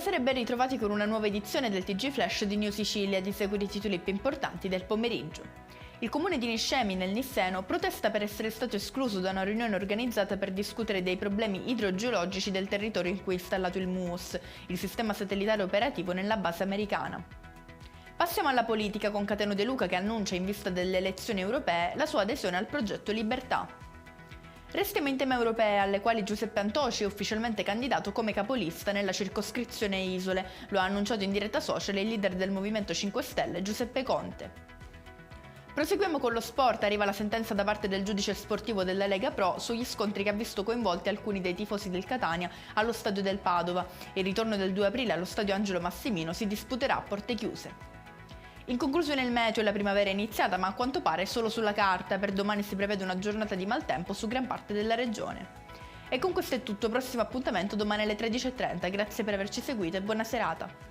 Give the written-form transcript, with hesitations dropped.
Buonasera e ben ritrovati con una nuova edizione del TG Flash di New Sicilia, di seguire i titoli più importanti del pomeriggio. Il comune di Niscemi, nel Nisseno, protesta per essere stato escluso da una riunione organizzata per discutere dei problemi idrogeologici del territorio in cui è installato il MUOS, il sistema satellitare operativo nella base americana. Passiamo alla politica con Cateno De Luca che annuncia in vista delle elezioni europee la sua adesione al progetto Libertà. Restiamo in tema europee, alle quali Giuseppe Antoci è ufficialmente candidato come capolista nella circoscrizione Isole. Lo ha annunciato in diretta social il leader del Movimento 5 Stelle, Giuseppe Conte. Proseguiamo con lo sport, arriva la sentenza da parte del giudice sportivo della Lega Pro sugli scontri che ha visto coinvolti alcuni dei tifosi del Catania allo stadio del Padova. Il ritorno del 2 aprile allo stadio Angelo Massimino si disputerà a porte chiuse. In conclusione il meteo, la primavera è iniziata, ma a quanto pare solo sulla carta. Per domani si prevede una giornata di maltempo su gran parte della regione. E con questo è tutto, prossimo appuntamento domani alle 13:30. Grazie per averci seguito e buona serata.